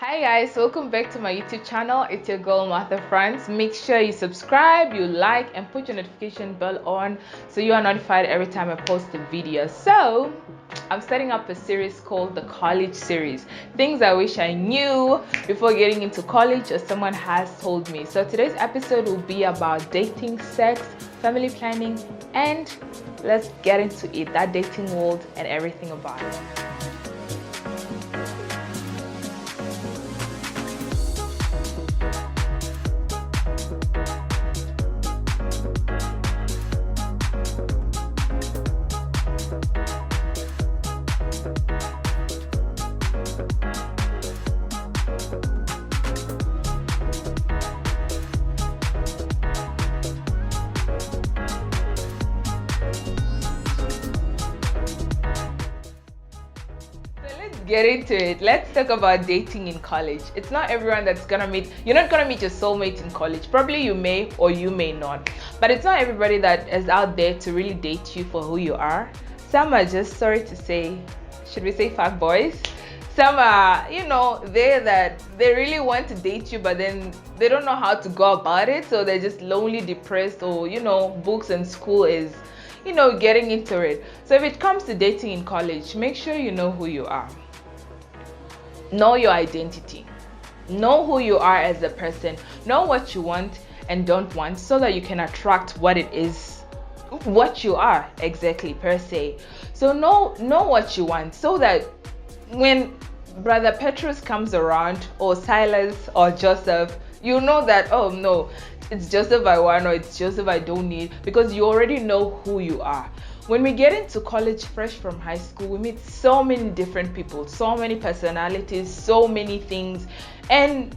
Hi guys, welcome back to my YouTube channel. It's your girl Martha France. Make sure you subscribe, you like, and put your notification bell on so you are notified every time I post a video. So I'm setting up a series called the College series. Things I wish I knew before getting into college or someone has told me. So today's episode will be about dating, sex, family planning, and let's get into it, that dating world and everything about it. Get into it. Let's talk about dating in college. It's not everyone that's gonna meet, you're not gonna meet your soulmate in college. Probably you may or you may not, but it's not everybody that is out there to really date you for who you are. Some are just, sorry to say, should we say fuck boys? Some are, they're that they really want to date you, but then they don't know how to go about it, so they're just lonely, depressed, or books and school is getting into it. So if it comes to dating in college, make sure you know who you are. Know your identity. Know who you are as a person. Know what you want and don't want so that you can attract what it is, what you are exactly per se. So know what you want so that when Brother Petrus comes around, or Silas or Joseph, you know that, oh no, it's Joseph I want or it's Joseph I don't need, because you already know who you are. When we get into college fresh from high school, we meet so many different people, so many personalities, so many things, and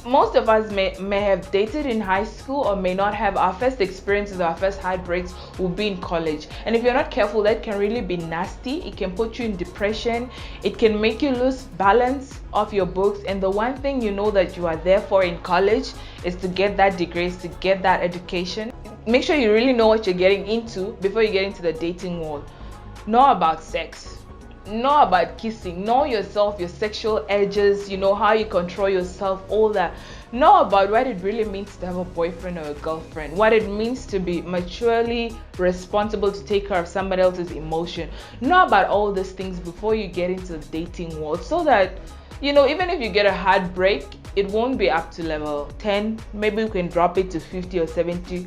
most of us may have dated in high school or may not have. Our first experiences, our first heartbreaks will be in college, and if you're not careful, that can really be nasty. It can put you in depression, it can make you lose balance of your books, and the one thing you know that you are there for in college is to get that degree, is to get that education. Make sure you really know what you're getting into before you get into the dating world. Know about sex, know about kissing, know yourself, your sexual edges, how you control yourself, all that. Know about what it really means to have a boyfriend or a girlfriend, what it means to be maturely responsible to take care of somebody else's emotion. Know about all these things before you get into the dating world, so that even if you get a heartbreak, it won't be up to level 10. Maybe you can drop it to 50 or 70.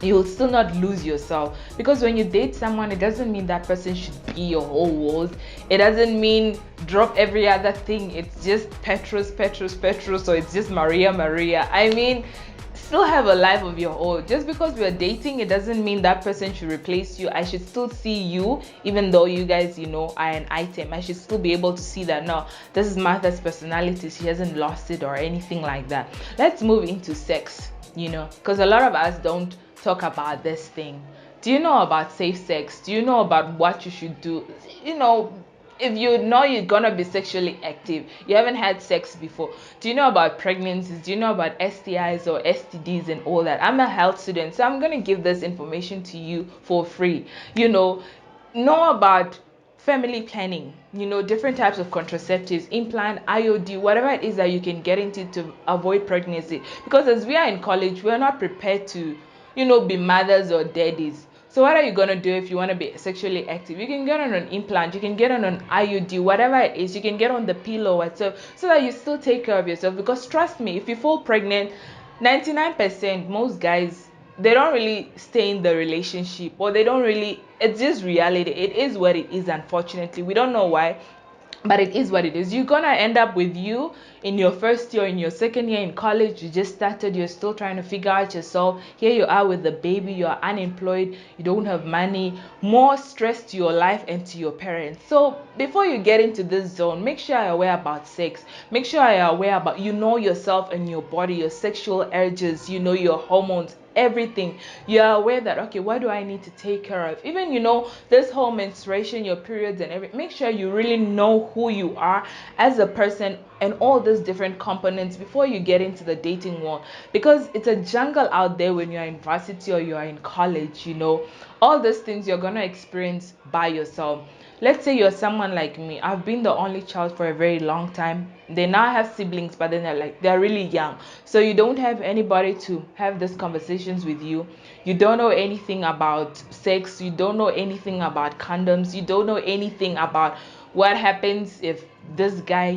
You'll still not lose yourself, because when you date someone, it doesn't mean that person should be your whole world. It doesn't mean drop every other thing. It's just Petrus, or it's just Maria. I mean, still have a life of your own. Just because we're dating, it doesn't mean that person should replace you. I should still see you, even though you guys are an item. I should still be able to see that, no, this is Martha's personality, she hasn't lost it or anything like that. Let's move into sex, because a lot of us don't talk about this thing. Do you know about safe sex? Do you know about what you should do? If you know you're gonna be sexually active, you haven't had sex before, do you know about pregnancies? Do you know about STIs or STDs and all that? I'm a health student, so I'm gonna give this information to you for free. Know about family planning, different types of contraceptives, implant, IOD, whatever it is that you can get into to avoid pregnancy. Because as we are in college, we're not prepared to be mothers or daddies. So what are you gonna do if you want to be sexually active? You can get on an implant, you can get on an IUD, whatever it is, you can get on the pillow or so that you still take care of yourself. Because trust me, if you fall pregnant, 99%, most guys, they don't really stay in the relationship, or they don't really, it's just reality. It is what it is, unfortunately. We don't know why, but it is what it is. You're gonna end up with you in your first year, in your second year in college. You just started, you're still trying to figure out yourself. Here you are with the baby, you're unemployed, you don't have money, more stress to your life and to your parents. So before you get into this zone, make sure you're aware about sex. Make sure you're aware about, yourself and your body, your sexual urges, your hormones, everything. You're aware that, okay, what do I need to take care of? Even this whole menstruation, your periods and everything. Make sure you really know who you are as a person and all these different components before you get into the dating world, because it's a jungle out there when you're in varsity or you're in college. All these things you're gonna experience by yourself. let's say you're someone like me. I've been the only child for a very long time. They now have siblings, but then they're really young. So you don't have anybody to have these conversations with you. You don't know anything about sex. You don't know anything about condoms. You don't know anything about what happens if this guy,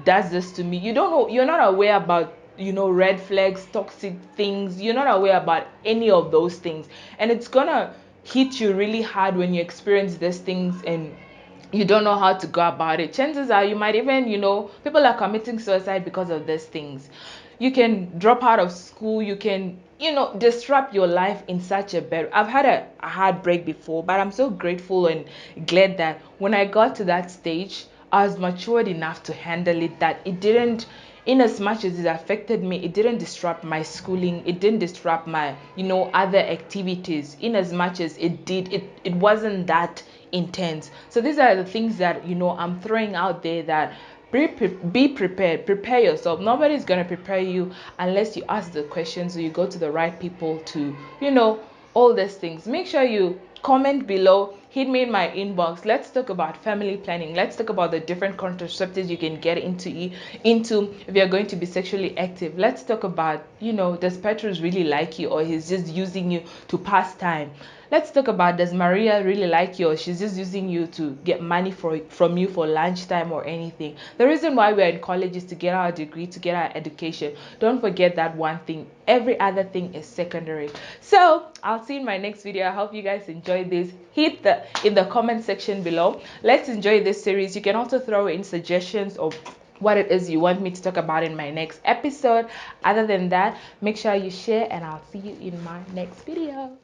does this to me. You don't know. You're not aware about red flags, toxic things. You're not aware about any of those things, and it's gonna hit you really hard when you experience these things and you don't know how to go about it. Chances are you might even, people are committing suicide because of these things. You can drop out of school. You can, disrupt your life in such a bad. I've had a heartbreak before, but I'm so grateful and glad that when I got to that stage, I was matured enough to handle it, that it didn't, in as much as it affected me, it didn't disrupt my schooling, it didn't disrupt my, other activities. In as much as it did, it wasn't that intense. So these are the things that, I'm throwing out there, that be prepared, prepare yourself. Nobody's going to prepare you unless you ask the questions or you go to the right people to, all these things. Make sure you comment below, hit me in my inbox. Let's talk about family planning. Let's talk about the different contraceptives you can get into if you're going to be sexually active. Let's talk about, does Petrus really like you, or he's just using you to pass time? Let's talk about, does Maria really like you, or she's just using you to get money from you for lunchtime or anything? The reason why we're in college is to get our degree, to get our education. Don't forget that one thing. Every other thing is secondary. So I'll see you in my next video. I hope you guys enjoyed this. Hit in the comment section below. Let's enjoy this series. You can also throw in suggestions of what it is you want me to talk about in my next episode. Other than that, make sure you share, and I'll see you in my next video.